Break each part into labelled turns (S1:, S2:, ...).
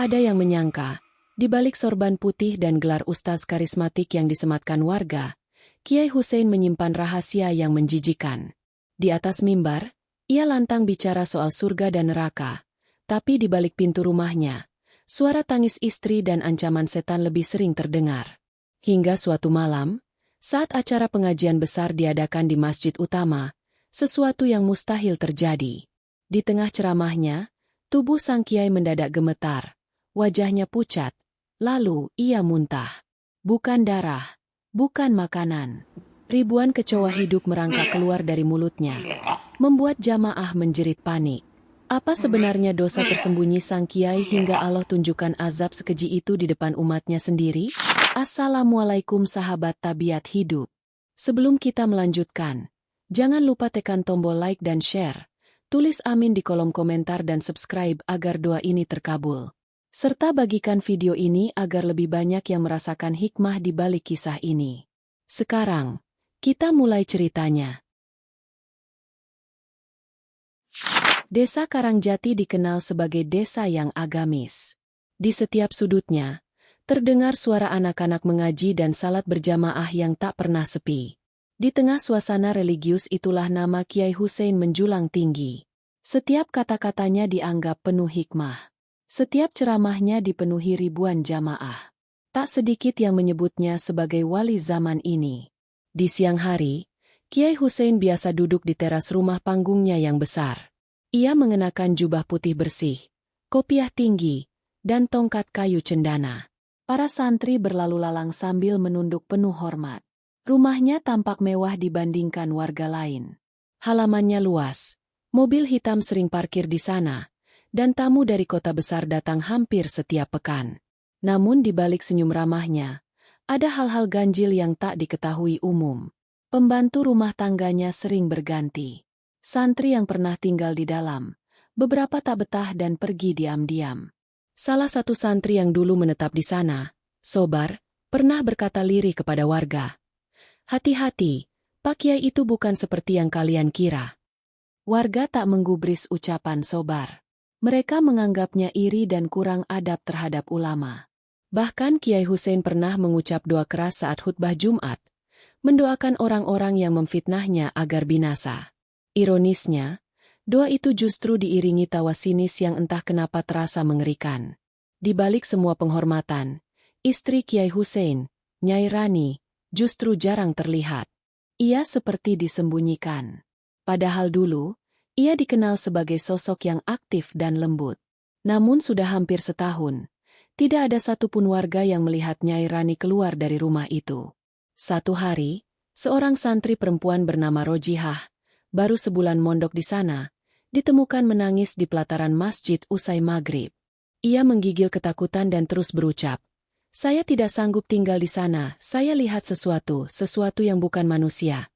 S1: ada yang menyangka, di balik sorban putih dan gelar ustaz karismatik yang disematkan warga, Kiai Hussein menyimpan rahasia yang menjijikan. Di atas mimbar, ia lantang bicara soal surga dan neraka, tapi di balik pintu rumahnya, suara tangis istri dan ancaman setan lebih sering terdengar. Hingga suatu malam, saat acara pengajian besar diadakan di masjid utama, sesuatu yang mustahil terjadi. Di tengah ceramahnya, tubuh sang kiai mendadak gemetar, wajahnya pucat, lalu ia muntah. Bukan darah, bukan makanan. Ribuan kecoa hidup merangkak keluar dari mulutnya, membuat jamaah menjerit panik. Apa sebenarnya dosa tersembunyi sang kiai hingga Allah tunjukkan azab sekeji itu di depan umatnya sendiri? Assalamualaikum sahabat tabiat hidup. Sebelum kita melanjutkan, jangan lupa tekan tombol like dan share. Tulis amin di kolom komentar dan subscribe agar doa ini terkabul. Serta bagikan video ini agar lebih banyak yang merasakan hikmah di balik kisah ini. Sekarang, kita mulai ceritanya. Desa Karangjati dikenal sebagai desa yang agamis. Di setiap sudutnya, terdengar suara anak-anak mengaji dan salat berjamaah yang tak pernah sepi. Di tengah suasana religius itulah nama Kiai Hussein menjulang tinggi. Setiap kata-katanya dianggap penuh hikmah. Setiap ceramahnya dipenuhi ribuan jamaah. Tak sedikit yang menyebutnya sebagai wali zaman ini. Di siang hari, Kiai Hussein biasa duduk di teras rumah panggungnya yang besar. Ia mengenakan jubah putih bersih, kopiah tinggi, dan tongkat kayu cendana. Para santri berlalu lalang sambil menunduk penuh hormat. Rumahnya tampak mewah dibandingkan warga lain. Halamannya luas, mobil hitam sering parkir di sana, dan tamu dari kota besar datang hampir setiap pekan. Namun di balik senyum ramahnya, ada hal-hal ganjil yang tak diketahui umum. Pembantu rumah tangganya sering berganti. Santri yang pernah tinggal di dalam, beberapa tak betah dan pergi diam-diam. Salah satu santri yang dulu menetap di sana, Sobar, pernah berkata lirih kepada warga. Hati-hati, Pak Kiai itu bukan seperti yang kalian kira. Warga tak menggubris ucapan Sobar. Mereka menganggapnya iri dan kurang adab terhadap ulama. Bahkan Kiai Hussein pernah mengucap doa keras saat khutbah Jumat, mendoakan orang-orang yang memfitnahnya agar binasa. Ironisnya, doa itu justru diiringi tawa sinis yang entah kenapa terasa mengerikan. Di balik semua penghormatan, istri Kiai Hussein, Nyai Rani, justru jarang terlihat. Ia seperti disembunyikan. Padahal dulu, ia dikenal sebagai sosok yang aktif dan lembut. Namun sudah hampir setahun, tidak ada satupun warga yang melihat Nyai Rani keluar dari rumah itu. Satu hari, seorang santri perempuan bernama Rojihah, baru sebulan mondok di sana, ditemukan menangis di pelataran masjid usai maghrib. Ia menggigil ketakutan dan terus berucap, "Saya tidak sanggup tinggal di sana, saya lihat sesuatu yang bukan manusia."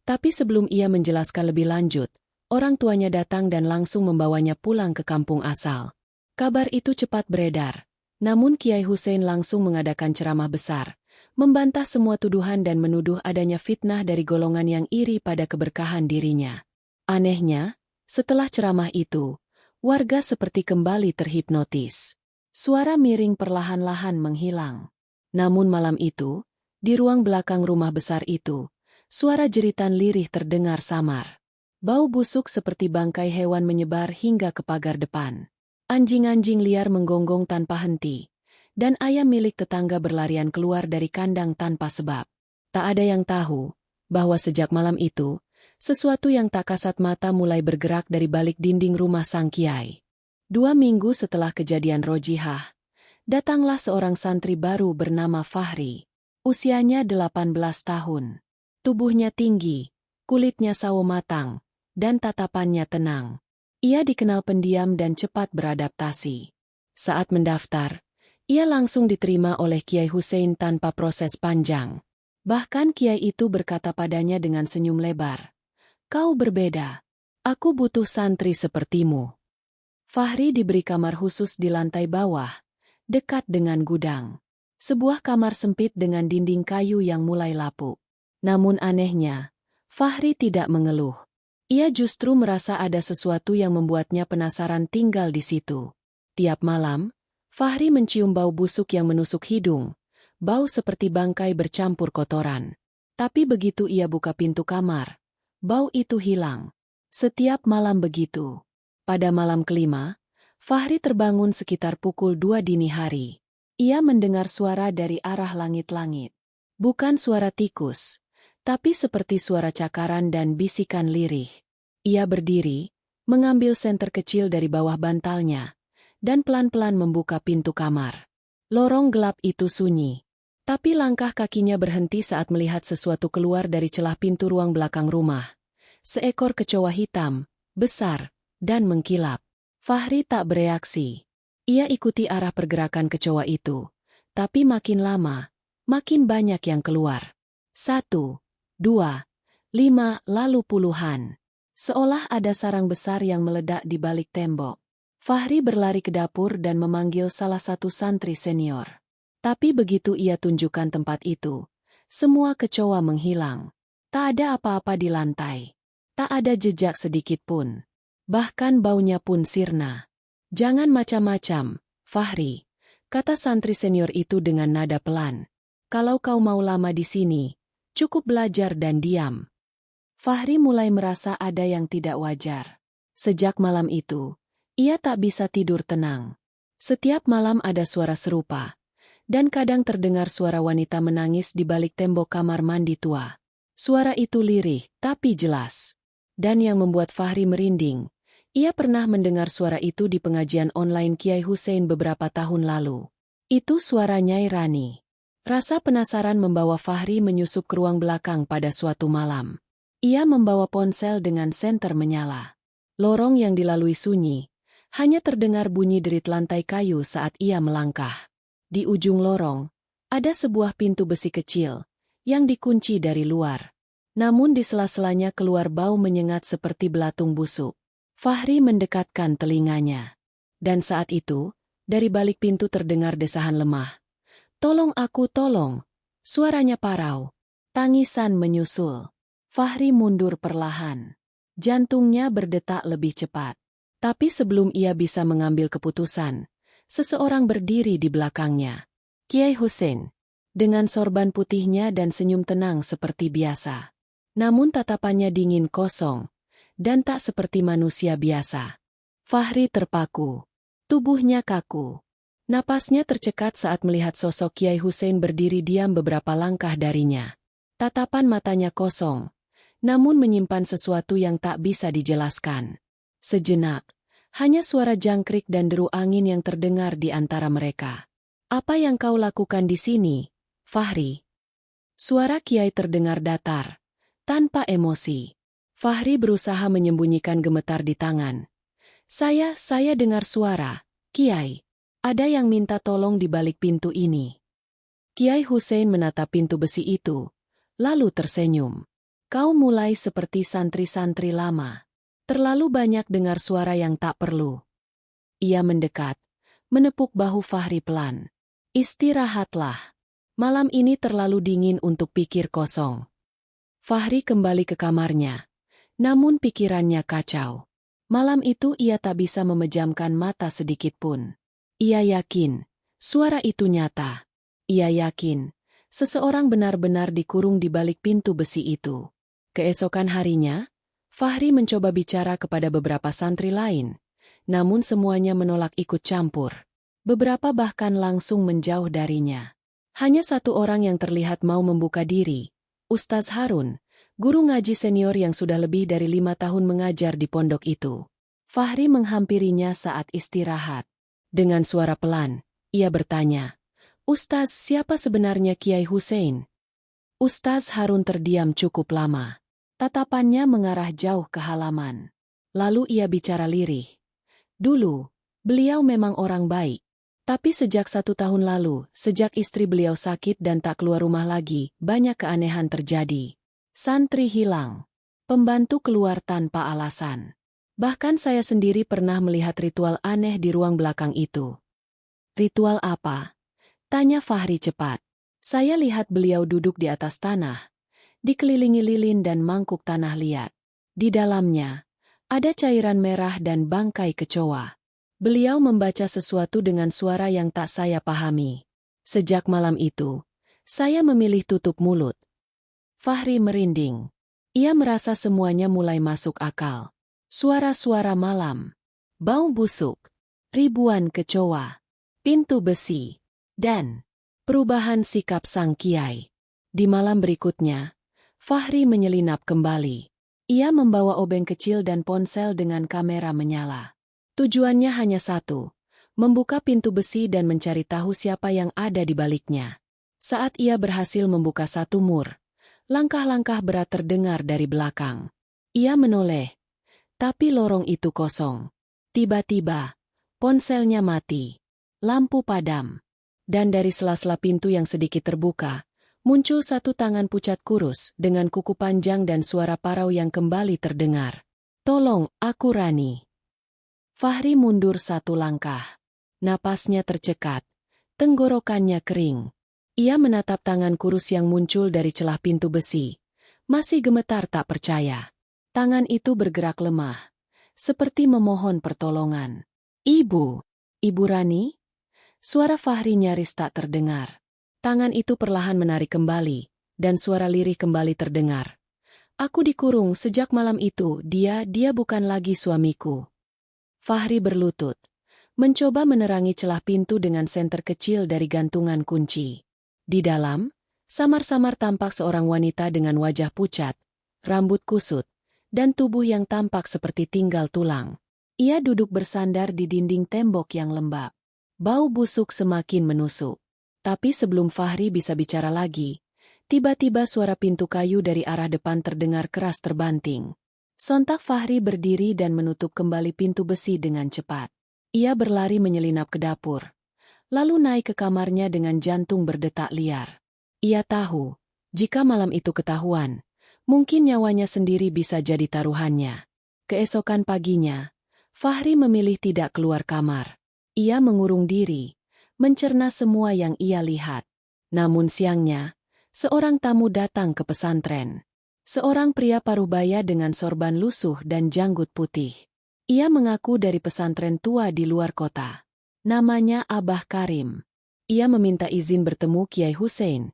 S1: Tapi sebelum ia menjelaskan lebih lanjut, orang tuanya datang dan langsung membawanya pulang ke kampung asal. Kabar itu cepat beredar, namun Kiai Hussein langsung mengadakan ceramah besar, membantah semua tuduhan dan menuduh adanya fitnah dari golongan yang iri pada keberkahan dirinya. Anehnya, setelah ceramah itu, warga seperti kembali terhipnotis. Suara miring perlahan-lahan menghilang. Namun malam itu, di ruang belakang rumah besar itu, suara jeritan lirih terdengar samar. Bau busuk seperti bangkai hewan menyebar hingga ke pagar depan. Anjing-anjing liar menggonggong tanpa henti, dan ayam milik tetangga berlarian keluar dari kandang tanpa sebab. Tak ada yang tahu bahwa sejak malam itu, sesuatu yang tak kasat mata mulai bergerak dari balik dinding rumah sang kiai. 2 minggu setelah kejadian Rojihah, datanglah seorang santri baru bernama Fahri. Usianya 18 tahun. Tubuhnya tinggi, kulitnya sawo matang, dan tatapannya tenang. Ia dikenal pendiam dan cepat beradaptasi. Saat mendaftar, ia langsung diterima oleh Kiai Hussein tanpa proses panjang. Bahkan Kiai itu berkata padanya dengan senyum lebar, "Kau berbeda. Aku butuh santri sepertimu." Fahri diberi kamar khusus di lantai bawah, dekat dengan gudang. Sebuah kamar sempit dengan dinding kayu yang mulai lapuk. Namun anehnya, Fahri tidak mengeluh. Ia justru merasa ada sesuatu yang membuatnya penasaran tinggal di situ. Tiap malam, Fahri mencium bau busuk yang menusuk hidung, bau seperti bangkai bercampur kotoran. Tapi begitu ia buka pintu kamar, bau itu hilang. Setiap malam begitu. Pada malam kelima, Fahri terbangun sekitar pukul 2 dini hari. Ia mendengar suara dari arah langit-langit. Bukan suara tikus, tapi seperti suara cakaran dan bisikan lirih. Ia berdiri, mengambil senter kecil dari bawah bantalnya, dan pelan-pelan membuka pintu kamar. Lorong gelap itu sunyi. Tapi langkah kakinya berhenti saat melihat sesuatu keluar dari celah pintu ruang belakang rumah. Seekor kecoa hitam, besar, dan mengkilap. Fahri tak bereaksi. Ia ikuti arah pergerakan kecoa itu. Tapi makin lama, makin banyak yang keluar. 1, 2, 5, lalu puluhan. Seolah ada sarang besar yang meledak di balik tembok. Fahri berlari ke dapur dan memanggil salah satu santri senior. Tapi begitu ia tunjukkan tempat itu, semua kecoa menghilang. Tak ada apa-apa di lantai. Tak ada jejak sedikit pun. Bahkan baunya pun sirna. "Jangan macam-macam, Fahri," kata santri senior itu dengan nada pelan. "Kalau kau mau lama di sini, cukup belajar dan diam." Fahri mulai merasa ada yang tidak wajar. Sejak malam itu, ia tak bisa tidur tenang. Setiap malam ada suara serupa, dan kadang terdengar suara wanita menangis di balik tembok kamar mandi tua. Suara itu lirih, tapi jelas. Dan yang membuat Fahri merinding, ia pernah mendengar suara itu di pengajian online Kiai Hussein beberapa tahun lalu. Itu suara Nyai Rani. Rasa penasaran membawa Fahri menyusup ke ruang belakang pada suatu malam. Ia membawa ponsel dengan senter menyala. Lorong yang dilalui sunyi. Hanya terdengar bunyi derit lantai kayu saat ia melangkah. Di ujung lorong, ada sebuah pintu besi kecil, yang dikunci dari luar. Namun di sela-selanya keluar bau menyengat seperti belatung busuk. Fahri mendekatkan telinganya. Dan saat itu, dari balik pintu terdengar desahan lemah. "Tolong aku, tolong!" Suaranya parau. Tangisan menyusul. Fahri mundur perlahan. Jantungnya berdetak lebih cepat. Tapi sebelum ia bisa mengambil keputusan, seseorang berdiri di belakangnya. Kiai Hussein, dengan sorban putihnya dan senyum tenang seperti biasa. Namun tatapannya dingin kosong, dan tak seperti manusia biasa. Fahri terpaku. Tubuhnya kaku. Napasnya tercekat saat melihat sosok Kiai Hussein berdiri diam beberapa langkah darinya. Tatapan matanya kosong, namun menyimpan sesuatu yang tak bisa dijelaskan. Sejenak, hanya suara jangkrik dan deru angin yang terdengar di antara mereka. "Apa yang kau lakukan di sini, Fahri?" Suara Kiai terdengar datar, tanpa emosi. Fahri berusaha menyembunyikan gemetar di tangan. Saya dengar suara, Kiai. Ada yang minta tolong di balik pintu ini." Kiai Hussein menatap pintu besi itu, lalu tersenyum. "Kau mulai seperti santri-santri lama. Terlalu banyak dengar suara yang tak perlu." Ia mendekat, menepuk bahu Fahri pelan. "Istirahatlah. Malam ini terlalu dingin untuk pikir kosong." Fahri kembali ke kamarnya. Namun pikirannya kacau. Malam itu ia tak bisa memejamkan mata sedikit pun. Ia yakin, suara itu nyata. Ia yakin, seseorang benar-benar dikurung di balik pintu besi itu. Keesokan harinya, Fahri mencoba bicara kepada beberapa santri lain, namun semuanya menolak ikut campur. Beberapa bahkan langsung menjauh darinya. Hanya satu orang yang terlihat mau membuka diri, Ustaz Harun, guru ngaji senior yang sudah lebih dari 5 tahun mengajar di pondok itu. Fahri menghampirinya saat istirahat. Dengan suara pelan, ia bertanya, "Ustaz, siapa sebenarnya Kiai Hussein?" Ustaz Harun terdiam cukup lama. Tatapannya mengarah jauh ke halaman. Lalu ia bicara lirih. "Dulu, beliau memang orang baik. Tapi sejak 1 tahun lalu, sejak istri beliau sakit dan tak keluar rumah lagi, banyak keanehan terjadi. Santri hilang. Pembantu keluar tanpa alasan. Bahkan saya sendiri pernah melihat ritual aneh di ruang belakang itu." "Ritual apa?" tanya Fahri cepat. "Saya lihat beliau duduk di atas tanah, dikelilingi lilin dan mangkuk tanah liat. Di dalamnya, ada cairan merah dan bangkai kecoa. Beliau membaca sesuatu dengan suara yang tak saya pahami. Sejak malam itu, saya memilih tutup mulut. Fahri merinding. Ia merasa semuanya mulai masuk akal. Suara-suara malam, bau busuk, ribuan kecoa, pintu besi, dan perubahan sikap sang kiai. Di malam berikutnya, Fahri menyelinap kembali. Ia membawa obeng kecil dan ponsel dengan kamera menyala. Tujuannya hanya satu, membuka pintu besi dan mencari tahu siapa yang ada di baliknya. Saat ia berhasil membuka satu mur, langkah-langkah berat terdengar dari belakang. Ia menoleh, tapi lorong itu kosong. Tiba-tiba, ponselnya mati, lampu padam, dan dari sela-sela pintu yang sedikit terbuka, muncul satu tangan pucat kurus dengan kuku panjang dan suara parau yang kembali terdengar. "Tolong, aku Rani." Fahri mundur satu langkah. Napasnya tercekat, tenggorokannya kering. Ia menatap tangan kurus yang muncul dari celah pintu besi. Masih gemetar tak percaya. Tangan itu bergerak lemah, seperti memohon pertolongan. "Ibu, Ibu Rani?" Suara Fahri nyaris tak terdengar. Tangan itu perlahan menarik kembali, dan suara lirih kembali terdengar. "Aku dikurung sejak malam itu, dia bukan lagi suamiku." Fahri berlutut, mencoba menerangi celah pintu dengan senter kecil dari gantungan kunci. Di dalam, samar-samar tampak seorang wanita dengan wajah pucat, rambut kusut, dan tubuh yang tampak seperti tinggal tulang. Ia duduk bersandar di dinding tembok yang lembab. Bau busuk semakin menusuk. Tapi sebelum Fahri bisa bicara lagi, tiba-tiba suara pintu kayu dari arah depan terdengar keras terbanting. Sontak Fahri berdiri dan menutup kembali pintu besi dengan cepat. Ia berlari menyelinap ke dapur, lalu naik ke kamarnya dengan jantung berdetak liar. Ia tahu, jika malam itu ketahuan, mungkin nyawanya sendiri bisa jadi taruhannya. Keesokan paginya, Fahri memilih tidak keluar kamar. Ia mengurung diri, mencerna semua yang ia lihat. Namun siangnya, seorang tamu datang ke pesantren. Seorang pria parubaya dengan sorban lusuh dan janggut putih. Ia mengaku dari pesantren tua di luar kota. Namanya Abah Karim. Ia meminta izin bertemu Kiai Hussein,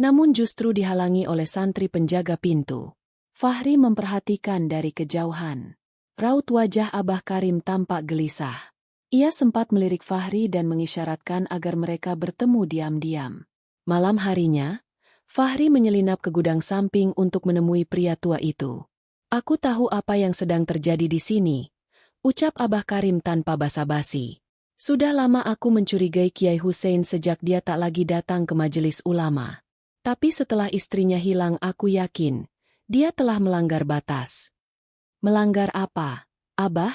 S1: namun justru dihalangi oleh santri penjaga pintu. Fahri memperhatikan dari kejauhan. Raut wajah Abah Karim tampak gelisah. Ia sempat melirik Fahri dan mengisyaratkan agar mereka bertemu diam-diam. Malam harinya, Fahri menyelinap ke gudang samping untuk menemui pria tua itu. "Aku tahu apa yang sedang terjadi di sini," ucap Abah Karim tanpa basa-basi. "Sudah lama aku mencurigai Kiai Hussein sejak dia tak lagi datang ke majelis ulama. Tapi setelah istrinya hilang aku yakin, dia telah melanggar batas." "Melanggar apa, Abah?"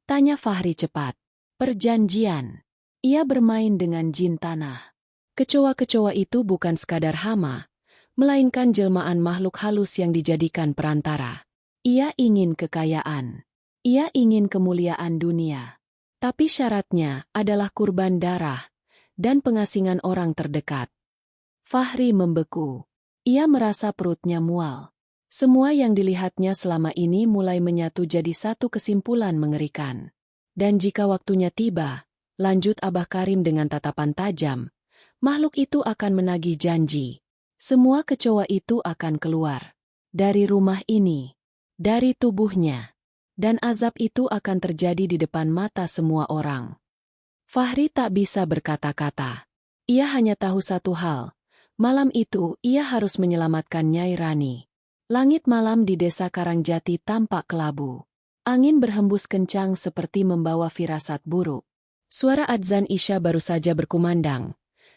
S1: tanya Fahri cepat. "Perjanjian. Ia bermain dengan jin tanah. Kecoa-kecoa itu bukan sekadar hama, melainkan jelmaan makhluk halus yang dijadikan perantara. Ia ingin kekayaan. Ia ingin kemuliaan dunia. Tapi syaratnya adalah kurban darah dan pengasingan orang terdekat." Fahri membeku. Ia merasa perutnya mual. Semua yang dilihatnya selama ini mulai menyatu jadi satu kesimpulan mengerikan. "Dan jika waktunya tiba," lanjut Abah Karim dengan tatapan tajam, "makhluk itu akan menagih janji. Semua kecoa itu akan keluar dari rumah ini, dari tubuhnya, dan azab itu akan terjadi di depan mata semua orang." Fahri tak bisa berkata-kata. Ia hanya tahu satu hal. Malam itu ia harus menyelamatkan Nyai Rani. Langit malam di desa Karangjati tampak kelabu. Angin berhembus kencang seperti membawa firasat buruk. Suara adzan Isya baru saja berkumandang.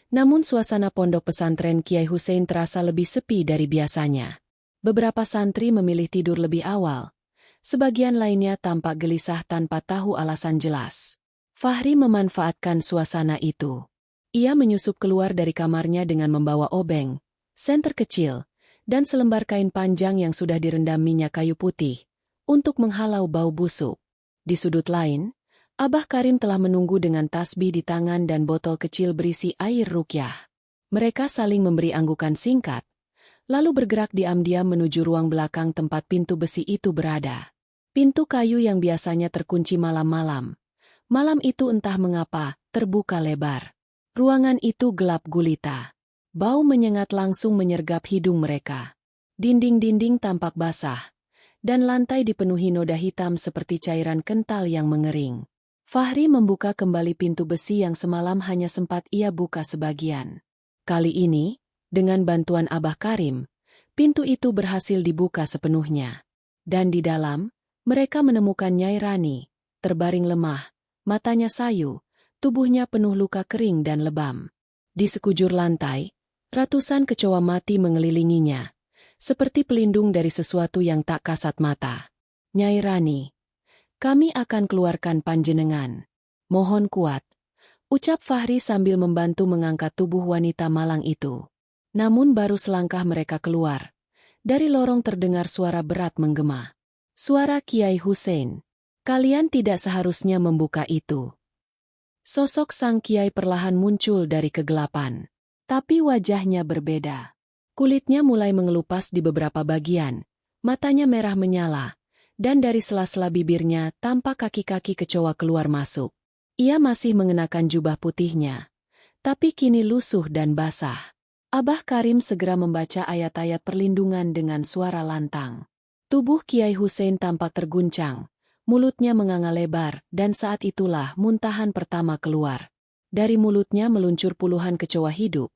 S1: Namun suasana pondok pesantren Kiai Hussein terasa lebih sepi dari biasanya. Beberapa santri memilih tidur lebih awal. Sebagian lainnya tampak gelisah tanpa tahu alasan jelas. Fahri memanfaatkan suasana itu. Ia menyusup keluar dari kamarnya dengan membawa obeng, senter kecil, dan selembar kain panjang yang sudah direndam minyak kayu putih, untuk menghalau bau busuk. Di sudut lain, Abah Karim telah menunggu dengan tasbih di tangan dan botol kecil berisi air ruqyah. Mereka saling memberi anggukan singkat, lalu bergerak diam-diam menuju ruang belakang tempat pintu besi itu berada. Pintu kayu yang biasanya terkunci malam-malam, Malam itu entah mengapa, terbuka lebar. Ruangan itu gelap gulita. Bau menyengat langsung menyergap hidung mereka. Dinding-dinding tampak basah, dan lantai dipenuhi noda hitam seperti cairan kental yang mengering. Fahri membuka kembali pintu besi yang semalam hanya sempat ia buka sebagian. Kali ini, dengan bantuan Abah Karim, pintu itu berhasil dibuka sepenuhnya. Dan di dalam, mereka menemukan Nyai Rani, terbaring lemah, matanya sayu, tubuhnya penuh luka kering dan lebam. Di sekujur lantai, ratusan kecoa mati mengelilinginya, seperti pelindung dari sesuatu yang tak kasat mata. Nyai Rani, kami akan keluarkan panjenengan. Mohon kuat, ucap Fahri sambil membantu mengangkat tubuh wanita malang itu. Namun baru selangkah mereka keluar, dari lorong terdengar suara berat menggema. Suara Kiai Hussein. Kalian tidak seharusnya membuka itu. Sosok sang kiai perlahan muncul dari kegelapan. Tapi wajahnya berbeda. Kulitnya mulai mengelupas di beberapa bagian, matanya merah menyala, dan dari sela-sela bibirnya tampak kaki-kaki kecoa keluar masuk. Ia masih mengenakan jubah putihnya, tapi kini lusuh dan basah. Abah Karim segera membaca ayat-ayat perlindungan dengan suara lantang. Tubuh Kiai Hussein tampak terguncang. Mulutnya menganga lebar, dan saat itulah muntahan pertama keluar. Dari mulutnya meluncur puluhan kecoa hidup,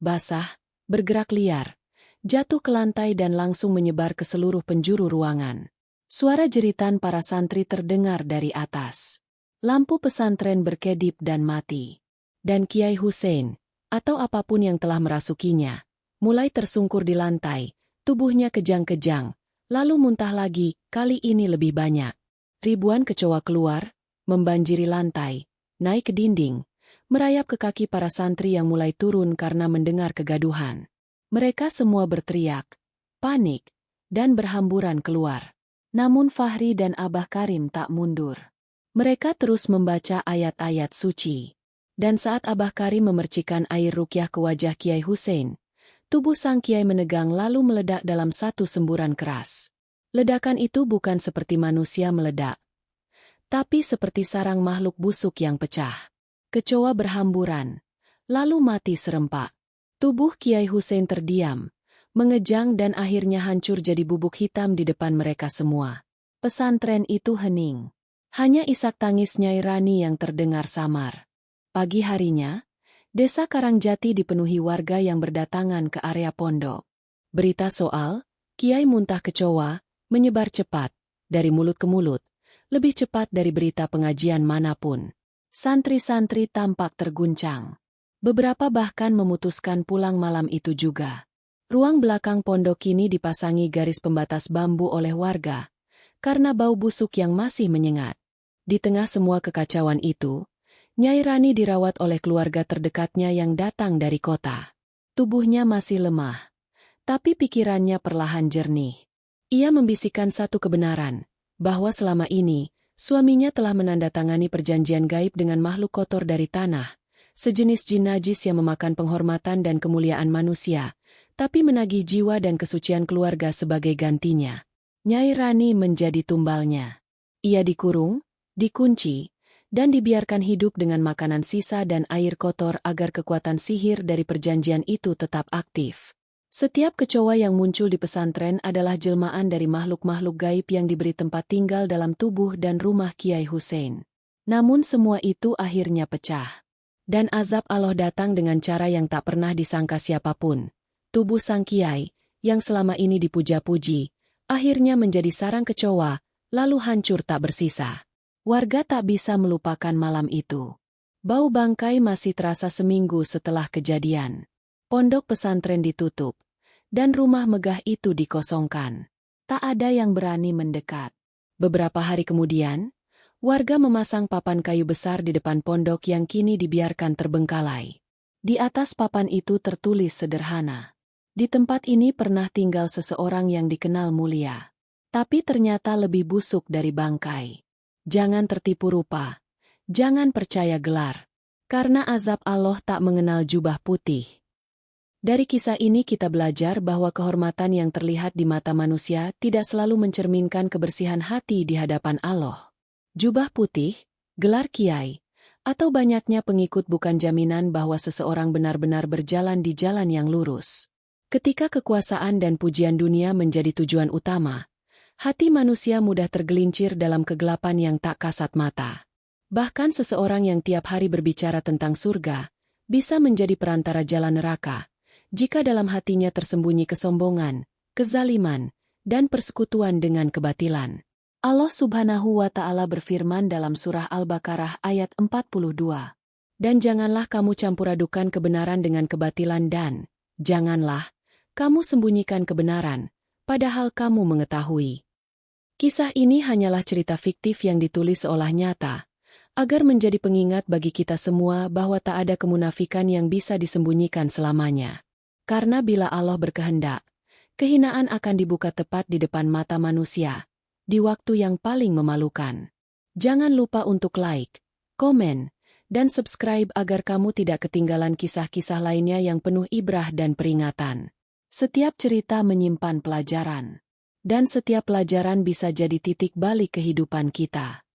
S1: basah, bergerak liar, jatuh ke lantai dan langsung menyebar ke seluruh penjuru ruangan. Suara jeritan para santri terdengar dari atas. Lampu pesantren berkedip dan mati. Dan Kiai Hussein, atau apapun yang telah merasukinya, mulai tersungkur di lantai, tubuhnya kejang-kejang, lalu muntah lagi, kali ini lebih banyak. Ribuan kecoa keluar, membanjiri lantai, naik ke dinding, merayap ke kaki para santri yang mulai turun karena mendengar kegaduhan. Mereka semua berteriak, panik, dan berhamburan keluar. Namun Fahri dan Abah Karim tak mundur. Mereka terus membaca ayat-ayat suci. Dan saat Abah Karim memercikan air rukyah ke wajah Kiai Hussein, tubuh sang kiai menegang lalu meledak dalam satu semburan keras. Ledakan itu bukan seperti manusia meledak, tapi seperti sarang makhluk busuk yang pecah. Kecoa berhamburan, lalu mati serempak. Tubuh Kiai Hussein terdiam, mengejang dan akhirnya hancur jadi bubuk hitam di depan mereka semua. Pesantren itu hening. Hanya isak tangis Nyai Rani yang terdengar samar. Pagi harinya, Desa Karangjati dipenuhi warga yang berdatangan ke area pondok. Berita soal Kiai muntah kecoa menyebar cepat, dari mulut ke mulut, lebih cepat dari berita pengajian manapun. Santri-santri tampak terguncang. Beberapa bahkan memutuskan pulang malam itu juga. Ruang belakang pondok kini dipasangi garis pembatas bambu oleh warga, karena bau busuk yang masih menyengat. Di tengah semua kekacauan itu, Nyai Rani dirawat oleh keluarga terdekatnya yang datang dari kota. Tubuhnya masih lemah, tapi pikirannya perlahan jernih. Ia membisikkan satu kebenaran, bahwa selama ini, suaminya telah menandatangani perjanjian gaib dengan makhluk kotor dari tanah, sejenis jin najis yang memakan penghormatan dan kemuliaan manusia, tapi menagih jiwa dan kesucian keluarga sebagai gantinya. Nyai Rani menjadi tumbalnya. Ia dikurung, dikunci, dan dibiarkan hidup dengan makanan sisa dan air kotor agar kekuatan sihir dari perjanjian itu tetap aktif. Setiap kecoa yang muncul di pesantren adalah jelmaan dari makhluk-makhluk gaib yang diberi tempat tinggal dalam tubuh dan rumah Kiai Hussein. Namun semua itu akhirnya pecah. Dan azab Allah datang dengan cara yang tak pernah disangka siapapun. Tubuh sang Kiai, yang selama ini dipuja-puji, akhirnya menjadi sarang kecoa, lalu hancur tak bersisa. Warga tak bisa melupakan malam itu. Bau bangkai masih terasa seminggu setelah kejadian. Pondok pesantren ditutup, dan rumah megah itu dikosongkan. Tak ada yang berani mendekat. Beberapa hari kemudian, warga memasang papan kayu besar di depan pondok yang kini dibiarkan terbengkalai. Di atas papan itu tertulis sederhana. Di tempat ini pernah tinggal seseorang yang dikenal mulia. Tapi ternyata lebih busuk dari bangkai. Jangan tertipu rupa. Jangan percaya gelar. Karena azab Allah tak mengenal jubah putih. Dari kisah ini kita belajar bahwa kehormatan yang terlihat di mata manusia tidak selalu mencerminkan kebersihan hati di hadapan Allah. Jubah putih, Gelar kiai, atau banyaknya pengikut bukan jaminan bahwa seseorang benar-benar berjalan di jalan yang lurus. Ketika kekuasaan dan pujian dunia menjadi tujuan utama, hati manusia mudah tergelincir dalam kegelapan yang tak kasat mata. Bahkan seseorang yang tiap hari berbicara tentang surga, bisa menjadi perantara jalan neraka, jika dalam hatinya tersembunyi kesombongan, kezaliman, dan persekutuan dengan kebatilan. Allah Subhanahu wa Ta'ala berfirman dalam surah Al-Baqarah ayat 42. Dan janganlah kamu campur-adukan kebenaran dengan kebatilan dan janganlah kamu sembunyikan kebenaran, padahal kamu mengetahui. Kisah ini hanyalah cerita fiktif yang ditulis seolah nyata, agar menjadi pengingat bagi kita semua bahwa tak ada kemunafikan yang bisa disembunyikan selamanya. Karena bila Allah berkehendak, kehinaan akan dibuka tepat di depan mata manusia, di waktu yang paling memalukan. Jangan lupa untuk like, komen, dan subscribe agar kamu tidak ketinggalan kisah-kisah lainnya yang penuh ibrah dan peringatan. Setiap cerita menyimpan pelajaran, dan setiap pelajaran bisa jadi titik balik kehidupan kita.